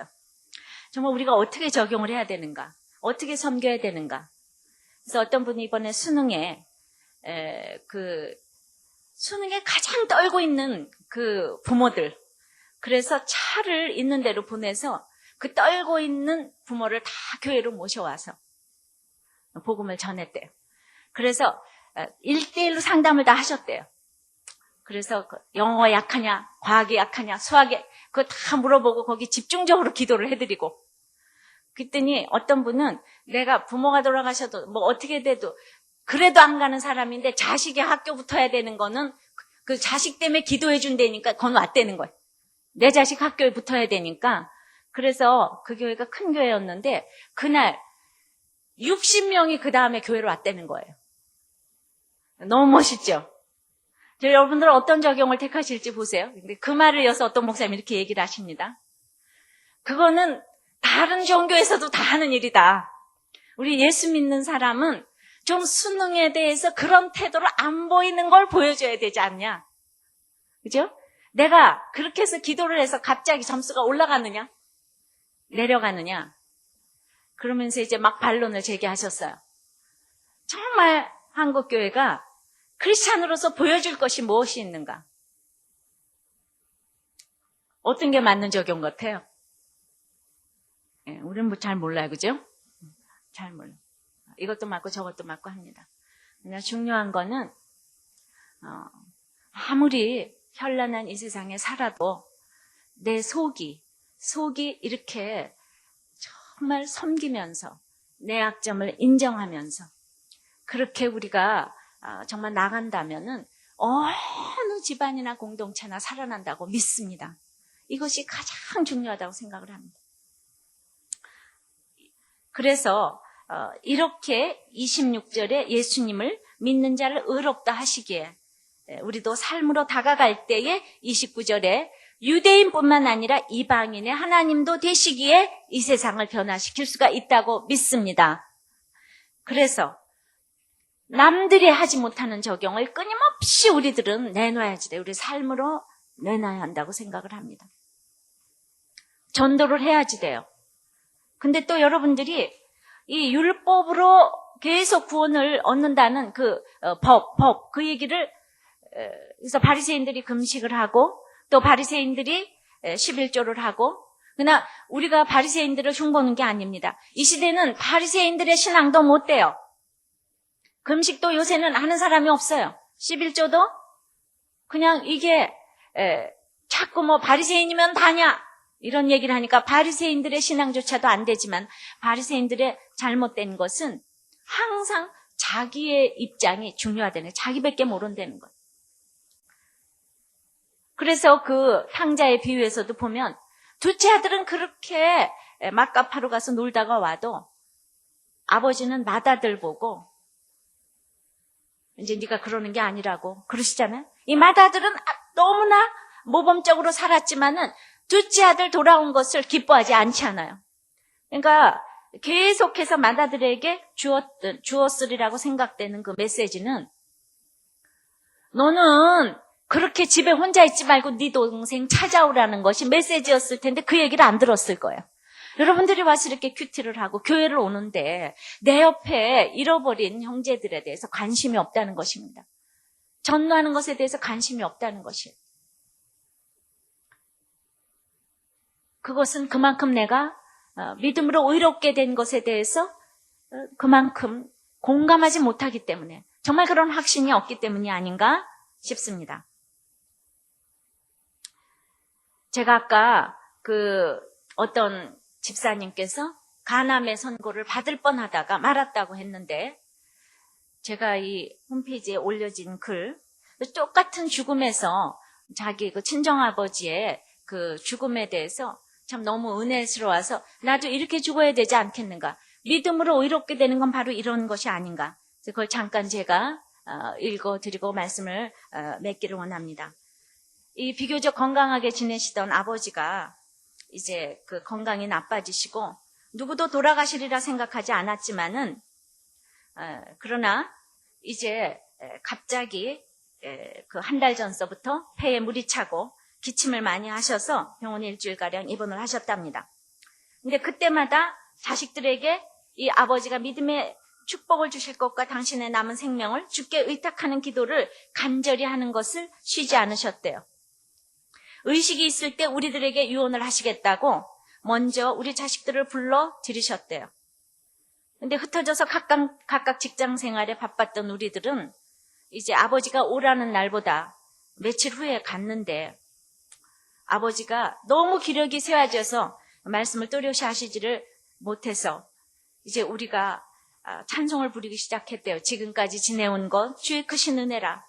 정말 우리가 어떻게 적용을 해야 되는가? 어떻게 섬겨야 되는가? 그래서 어떤 분이 이번에 수능에 가장 떨고 있는 그 부모들, 그래서 차를 있는 데로 보내서 그 떨고 있는 부모를 다 교회로 모셔와서 복음을 전했대요. 그래서 1대1로 상담을 다 하셨대요. 그래서 영어 약하냐, 과학이 약하냐, 수학이 그거 다 물어보고 거기 집중적으로 기도를 해드리고 그랬더니 어떤 분은 내가 부모가 돌아가셔도 뭐 어떻게 돼도 그래도 안 가는 사람인데 자식이 학교 붙어야 되는 거는 그 자식 때문에 기도해 준다니까 그건 왔다는 거예요. 내 자식 학교에 붙어야 되니까. 그래서 그 교회가 큰 교회였는데 그날 60명이 그 다음에 교회로 왔다는 거예요. 너무 멋있죠? 여러분들은 어떤 적용을 택하실지 보세요. 근데 그 말을 이어서 어떤 목사님이 이렇게 얘기를 하십니다. 그거는 다른 종교에서도 다 하는 일이다. 우리 예수 믿는 사람은 좀 수능에 대해서 그런 태도로 안 보이는 걸 보여줘야 되지 않냐? 그죠? 내가 그렇게 해서 기도를 해서 갑자기 점수가 올라가느냐? 내려가느냐? 그러면서 이제 막 반론을 제기하셨어요. 정말 한국교회가 크리스찬으로서 보여줄 것이 무엇이 있는가? 어떤 게 맞는 적용 같아요? 우리는 뭐 잘 몰라요, 그죠? 잘 몰라요. 이것도 맞고 저것도 맞고 합니다. 그냥 중요한 거는 아무리 현란한 이 세상에 살아도 내 속이 이렇게 정말 섬기면서 내 약점을 인정하면서 그렇게 우리가 정말 나간다면은 어느 집안이나 공동체나 살아난다고 믿습니다. 이것이 가장 중요하다고 생각을 합니다. 그래서 이렇게 26절에 예수님을 믿는 자를 의롭다 하시기에 우리도 삶으로 다가갈 때에 29절에 유대인뿐만 아니라 이방인의 하나님도 되시기에 이 세상을 변화시킬 수가 있다고 믿습니다. 그래서 남들이 하지 못하는 적용을 끊임없이 우리들은 내놔야지 돼요. 우리 삶으로 내놔야 한다고 생각을 합니다. 전도를 해야지 돼요. 근데 또 여러분들이 이 율법으로 계속 구원을 얻는다는 그 법, 그 얘기를 그래서 바리새인들이 금식을 하고 또 바리새인들이 11조를 하고 그러나 우리가 바리새인들을 흉보는 게 아닙니다. 이 시대는 바리새인들의 신앙도 못 돼요. 금식도 요새는 하는 사람이 없어요. 11조도 그냥 이게 자꾸 뭐 바리새인이면 다냐 이런 얘기를 하니까 바리새인들의 신앙조차도 안 되지만 바리새인들의 잘못된 것은 항상 자기의 입장이 중요하다는 거예요. 자기밖에 모른다는 거예요. 그래서 그 탕자의 비유에서도 보면 둘째 아들은 그렇게 맛가파로 가서 놀다가 와도 아버지는 맏아들 보고 이제 네가 그러는 게 아니라고 그러시잖아요. 이 맏아들은 너무나 모범적으로 살았지만은 둘째 아들 돌아온 것을 기뻐하지 않지 않아요. 그러니까 계속해서 맏아들에게 주었으리라고 생각되는 그 메시지는 너는 그렇게 집에 혼자 있지 말고 네 동생 찾아오라는 것이 메시지였을 텐데 그 얘기를 안 들었을 거예요. 여러분들이 와서 이렇게 큐티를 하고 교회를 오는데 내 옆에 잃어버린 형제들에 대해서 관심이 없다는 것입니다. 전도하는 것에 대해서 관심이 없다는 것이에요. 그것은 그만큼 내가 믿음으로 의롭게 된 것에 대해서 그만큼 공감하지 못하기 때문에 정말 그런 확신이 없기 때문이 아닌가 싶습니다. 제가 아까 어떤 집사님께서 간암의 선고를 받을 뻔하다가 말았다고 했는데 제가 이 홈페이지에 올려진 글 똑같은 죽음에서 자기 그 친정아버지의 그 죽음에 대해서 참 너무 은혜스러워서 나도 이렇게 죽어야 되지 않겠는가. 믿음으로 의롭게 되는 건 바로 이런 것이 아닌가. 그걸 잠깐 제가 읽어드리고 말씀을 맺기를 원합니다. 이 비교적 건강하게 지내시던 아버지가 이제 그 건강이 나빠지시고 누구도 돌아가시리라 생각하지 않았지만은 그러나 이제 갑자기 그 한 달 전서부터 폐에 물이 차고 기침을 많이 하셔서 병원에 일주일가량 입원을 하셨답니다. 근데 그때마다 자식들에게 이 아버지가 믿음의 축복을 주실 것과 당신의 남은 생명을 주께 의탁하는 기도를 간절히 하는 것을 쉬지 않으셨대요. 의식이 있을 때 우리들에게 유언을 하시겠다고 먼저 우리 자식들을 불러 들이셨대요. 근데 흩어져서 각각 직장 생활에 바빴던 우리들은 이제 아버지가 오라는 날보다 며칠 후에 갔는데 아버지가 너무 기력이 쇠해져서 말씀을 또렷이 하시지를 못해서 이제 우리가 찬송을 부르기 시작했대요. 지금까지 지내온 것 주의 크신 은혜라.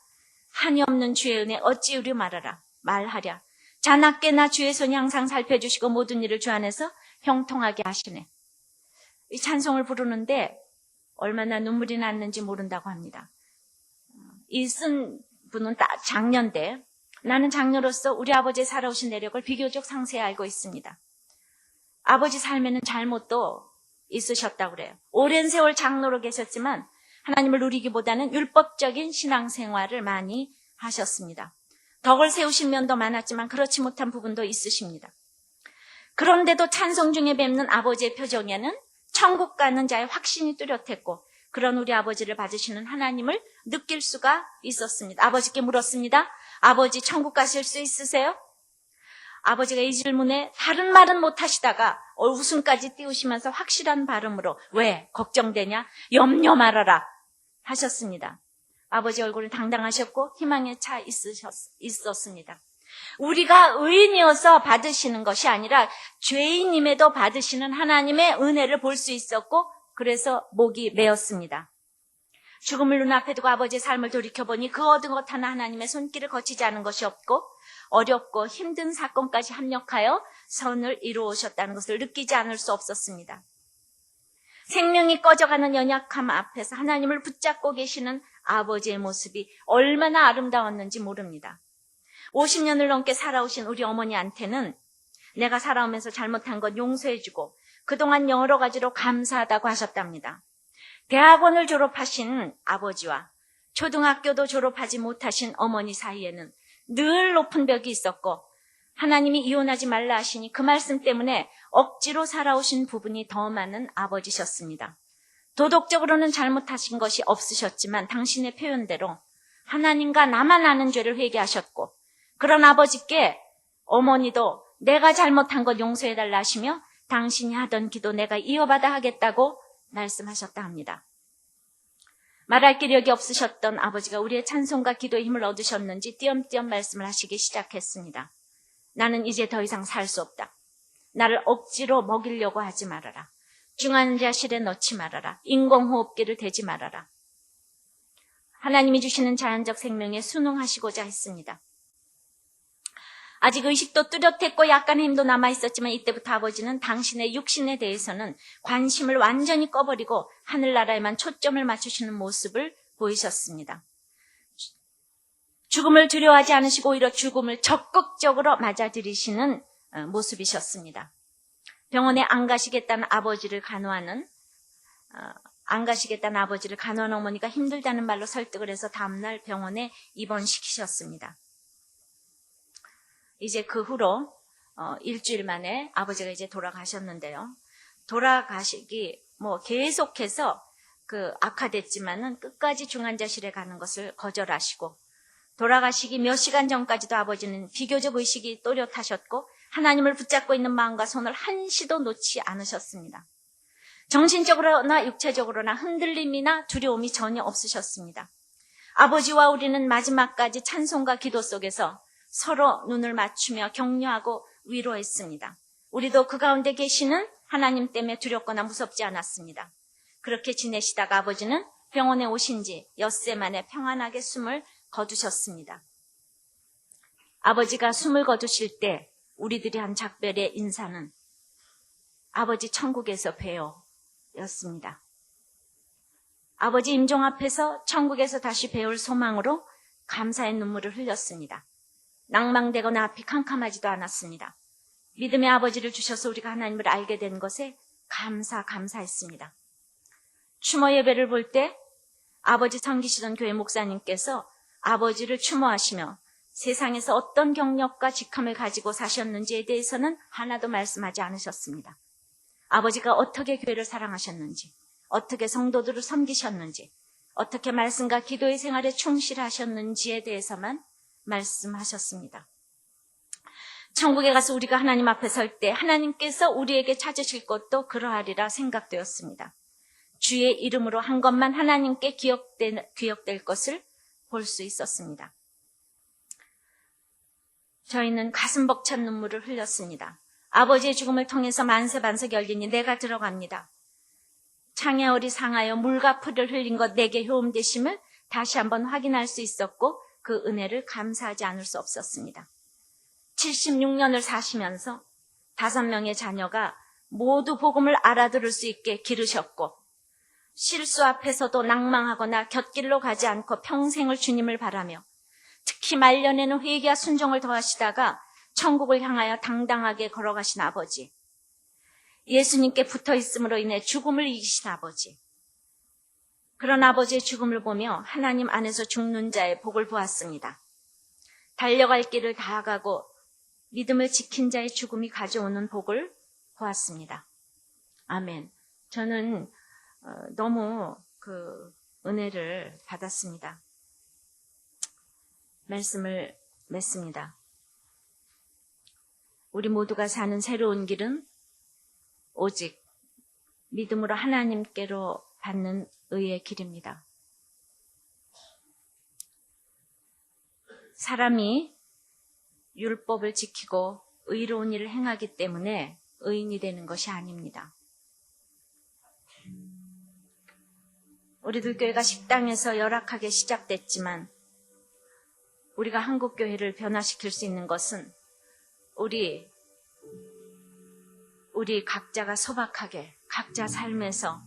한이 없는 주의 은혜 어찌 우리 말하랴. 자나깨나 주의 손이 항상 살펴주시고 모든 일을 주 안에서 형통하게 하시네. 이 찬송을 부르는데 얼마나 눈물이 났는지 모른다고 합니다. 이 쓴 분은 장녀인데 나는 장녀로서 우리 아버지의 살아오신 내력을 비교적 상세히 알고 있습니다. 아버지 삶에는 잘못도 있으셨다고 그래요. 오랜 세월 장로로 계셨지만 하나님을 누리기보다는 율법적인 신앙생활을 많이 하셨습니다. 덕을 세우신 면도 많았지만 그렇지 못한 부분도 있으십니다. 그런데도 찬송 중에 뵙는 아버지의 표정에는 천국 가는 자의 확신이 뚜렷했고 그런 우리 아버지를 받으시는 하나님을 느낄 수가 있었습니다. 아버지께 물었습니다. 아버지 천국 가실 수 있으세요? 아버지가 이 질문에 다른 말은 못하시다가 웃음까지 띄우시면서 확실한 발음으로 왜 걱정되냐? 염려 말아라 하셨습니다. 아버지 얼굴은 당당하셨고 희망에 차 있었습니다. 우리가 의인이어서 받으시는 것이 아니라 죄인임에도 받으시는 하나님의 은혜를 볼 수 있었고 그래서 목이 메었습니다. 죽음을 눈앞에 두고 아버지의 삶을 돌이켜보니 그 얻은 것 하나 하나님의 손길을 거치지 않은 것이 없고 어렵고 힘든 사건까지 합력하여 선을 이루어오셨다는 것을 느끼지 않을 수 없었습니다. 생명이 꺼져가는 연약함 앞에서 하나님을 붙잡고 계시는 아버지의 모습이 얼마나 아름다웠는지 모릅니다. 50년을 넘게 살아오신 우리 어머니한테는 내가 살아오면서 잘못한 것 용서해주고 그동안 여러 가지로 감사하다고 하셨답니다. 대학원을 졸업하신 아버지와 초등학교도 졸업하지 못하신 어머니 사이에는 늘 높은 벽이 있었고 하나님이 이혼하지 말라 하시니 그 말씀 때문에 억지로 살아오신 부분이 더 많은 아버지셨습니다. 도덕적으로는 잘못하신 것이 없으셨지만 당신의 표현대로 하나님과 나만 아는 죄를 회개하셨고 그런 아버지께 어머니도 내가 잘못한 것 용서해달라 하시며 당신이 하던 기도 내가 이어받아 하겠다고 말씀하셨다 합니다. 말할 기력이 없으셨던 아버지가 우리의 찬송과 기도의 힘을 얻으셨는지 띄엄띄엄 말씀을 하시기 시작했습니다. 나는 이제 더 이상 살 수 없다. 나를 억지로 먹이려고 하지 말아라. 중환자실에 넣지 말아라. 인공호흡기를 대지 말아라. 하나님이 주시는 자연적 생명에 순응하시고자 했습니다. 아직 의식도 뚜렷했고 약간의 힘도 남아있었지만 이때부터 아버지는 당신의 육신에 대해서는 관심을 완전히 꺼버리고 하늘나라에만 초점을 맞추시는 모습을 보이셨습니다. 죽음을 두려워하지 않으시고 오히려 죽음을 적극적으로 맞아들이시는 모습이셨습니다. 병원에 안 가시겠다는 아버지를 간호하는 어머니가 힘들다는 말로 설득을 해서 다음날 병원에 입원시키셨습니다. 이제 그 후로 일주일 만에 아버지가 이제 돌아가셨는데요. 돌아가시기 계속해서 악화됐지만은 끝까지 중환자실에 가는 것을 거절하시고 돌아가시기 몇 시간 전까지도 아버지는 비교적 의식이 또렷하셨고 하나님을 붙잡고 있는 마음과 손을 한시도 놓지 않으셨습니다. 정신적으로나 육체적으로나 흔들림이나 두려움이 전혀 없으셨습니다. 아버지와 우리는 마지막까지 찬송과 기도 속에서 서로 눈을 맞추며 격려하고 위로했습니다. 우리도 그 가운데 계시는 하나님 때문에 두렵거나 무섭지 않았습니다. 그렇게 지내시다가 아버지는 병원에 오신 지 엿새 만에 평안하게 숨을 거두셨습니다. 아버지가 숨을 거두실 때 우리들이 한 작별의 인사는 아버지 천국에서 봬요 였습니다. 아버지 임종 앞에서 천국에서 다시 배울 소망으로 감사의 눈물을 흘렸습니다. 낭망되거나 앞이 캄캄하지도 않았습니다. 믿음의 아버지를 주셔서 우리가 하나님을 알게 된 것에 감사했습니다. 추모 예배를 볼 때 아버지 섬기시던 교회 목사님께서 아버지를 추모하시며 세상에서 어떤 경력과 직함을 가지고 사셨는지에 대해서는 하나도 말씀하지 않으셨습니다. 아버지가 어떻게 교회를 사랑하셨는지, 어떻게 성도들을 섬기셨는지, 어떻게 말씀과 기도의 생활에 충실하셨는지에 대해서만 말씀하셨습니다. 천국에 가서 우리가 하나님 앞에 설 때 하나님께서 우리에게 찾으실 것도 그러하리라 생각되었습니다. 주의 이름으로 한 것만 하나님께 기억될 것을 볼 수 있었습니다. 저희는 가슴 벅찬 눈물을 흘렸습니다. 아버지의 죽음을 통해서 만세반석 열리니 내가 들어갑니다. 창야월이 상하여 물과 풀을 흘린 것 내게 효험되심을 다시 한번 확인할 수 있었고 그 은혜를 감사하지 않을 수 없었습니다. 76년을 사시면서 5명의 자녀가 모두 복음을 알아들을 수 있게 기르셨고 실수 앞에서도 낭망하거나 곁길로 가지 않고 평생을 주님을 바라며 특히 말년에는 회개와 순종을 더하시다가 천국을 향하여 당당하게 걸어가신 아버지, 예수님께 붙어있음으로 인해 죽음을 이기신 아버지, 그런 아버지의 죽음을 보며 하나님 안에서 죽는 자의 복을 보았습니다. 달려갈 길을 다가고 믿음을 지킨 자의 죽음이 가져오는 복을 보았습니다. 아멘. 저는 너무 그 은혜를 받았습니다. 말씀을 맺습니다. 우리 모두가 사는 새로운 길은 오직 믿음으로 하나님께로 받는 의의 길입니다. 사람이 율법을 지키고 의로운 일을 행하기 때문에 의인이 되는 것이 아닙니다. 우리들 교회가 식당에서 열악하게 시작됐지만 우리가 한국 교회를 변화시킬 수 있는 것은 우리 각자가 소박하게 각자 삶에서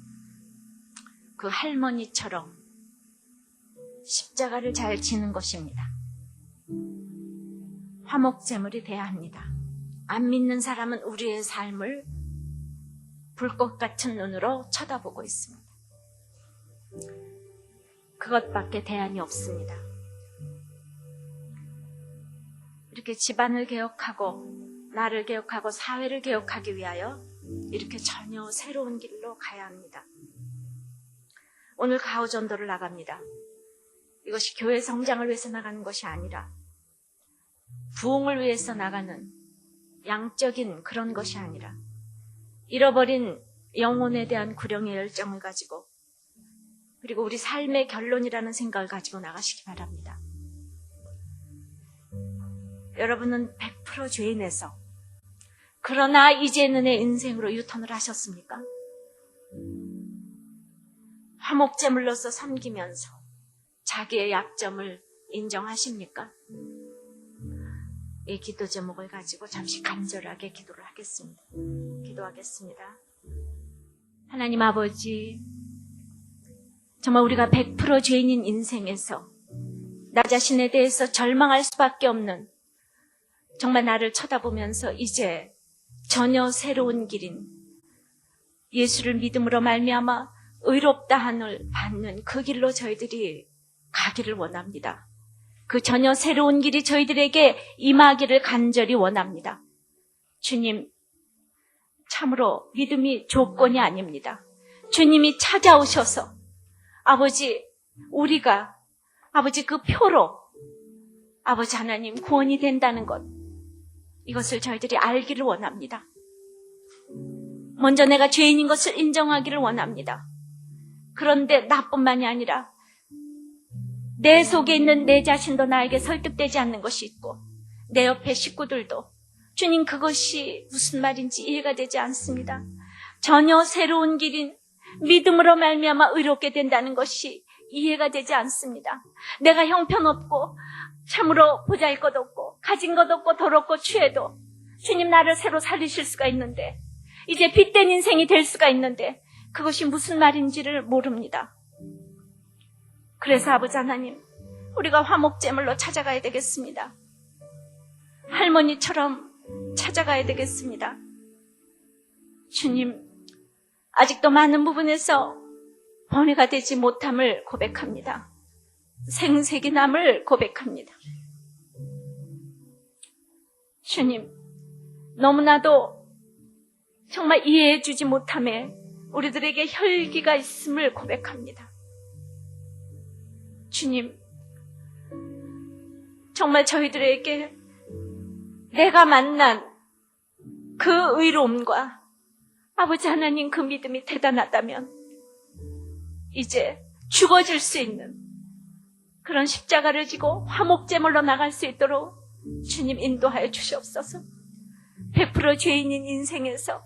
그 할머니처럼 십자가를 잘 지는 것입니다. 화목제물이 돼야 합니다. 안 믿는 사람은 우리의 삶을 불꽃 같은 눈으로 쳐다보고 있습니다. 그것밖에 대안이 없습니다. 이렇게 집안을 개혁하고 나를 개혁하고 사회를 개혁하기 위하여 이렇게 전혀 새로운 길로 가야 합니다. 오늘 가우전도를 나갑니다. 이것이 교회 성장을 위해서 나가는 것이 아니라 부흥을 위해서 나가는 양적인 그런 것이 아니라 잃어버린 영혼에 대한 구령의 열정을 가지고 그리고 우리 삶의 결론이라는 생각을 가지고 나가시기 바랍니다. 여러분은 100% 죄인에서 그러나 이제는 내 인생으로 유턴을 하셨습니까? 화목제물로서 섬기면서 자기의 약점을 인정하십니까? 이 기도 제목을 가지고 잠시 간절하게 기도를 하겠습니다. 기도하겠습니다. 하나님 아버지, 정말 우리가 100% 죄인인 인생에서 나 자신에 대해서 절망할 수밖에 없는 정말 나를 쳐다보면서 이제 전혀 새로운 길인 예수를 믿음으로 말미암아 의롭다 함을 받는 그 길로 저희들이 가기를 원합니다. 그 전혀 새로운 길이 저희들에게 임하기를 간절히 원합니다. 주님, 참으로 믿음이 조건이 아닙니다. 주님이 찾아오셔서 아버지, 우리가 아버지 그 표로 아버지 하나님 구원이 된다는 것, 이것을 저희들이 알기를 원합니다. 먼저 내가 죄인인 것을 인정하기를 원합니다. 그런데 나뿐만이 아니라 내 속에 있는 내 자신도 나에게 설득되지 않는 것이 있고 내 옆에 식구들도 주님 그것이 무슨 말인지 이해가 되지 않습니다. 전혀 새로운 길인 믿음으로 말미암아 의롭게 된다는 것이 이해가 되지 않습니다. 내가 형편없고 참으로 보잘것없고 가진 것 없고 더럽고 취해도 주님 나를 새로 살리실 수가 있는데 이제 빛된 인생이 될 수가 있는데 그것이 무슨 말인지를 모릅니다. 그래서 아버지 하나님, 우리가 화목제물로 찾아가야 되겠습니다. 할머니처럼 찾아가야 되겠습니다. 주님, 아직도 많은 부분에서 번뇌가 되지 못함을 고백합니다. 생색이 남을 고백합니다. 주님, 너무나도 정말 이해해 주지 못함에 우리들에게 혈기가 있음을 고백합니다. 주님, 정말 저희들에게 내가 만난 그 의로움과 아버지 하나님 그 믿음이 대단하다면 이제 죽어질 수 있는 그런 십자가를 지고 화목제물로 나갈 수 있도록 주님 인도하여 주시옵소서. 100% 죄인인 인생에서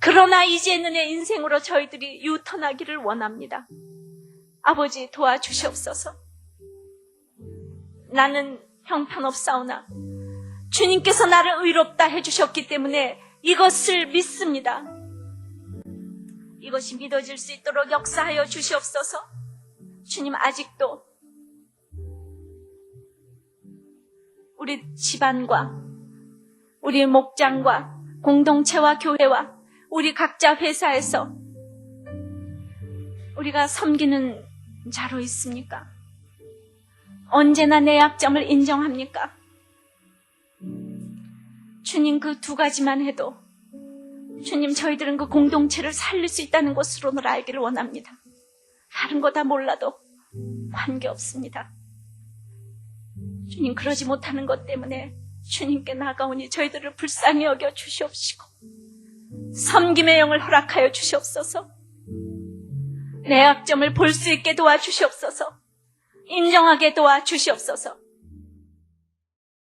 그러나 이제는 내 인생으로 저희들이 유턴하기를 원합니다. 아버지 도와주시옵소서. 나는 형편없사오나 주님께서 나를 의롭다 해주셨기 때문에 이것을 믿습니다. 이것이 믿어질 수 있도록 역사하여 주시옵소서. 주님 아직도 우리 집안과 우리 목장과 공동체와 교회와 우리 각자 회사에서 우리가 섬기는 자로 있습니까? 언제나 내 약점을 인정합니까? 주님 그 두 가지만 해도 주님 저희들은 그 공동체를 살릴 수 있다는 것으로는 알기를 원합니다. 다른 거 다 몰라도 관계없습니다. 주님 그러지 못하는 것 때문에 주님께 나가오니 저희들을 불쌍히 여겨 주시옵시고 섬김의 영을 허락하여 주시옵소서. 내 약점을 볼 수 있게 도와주시옵소서. 인정하게 도와주시옵소서.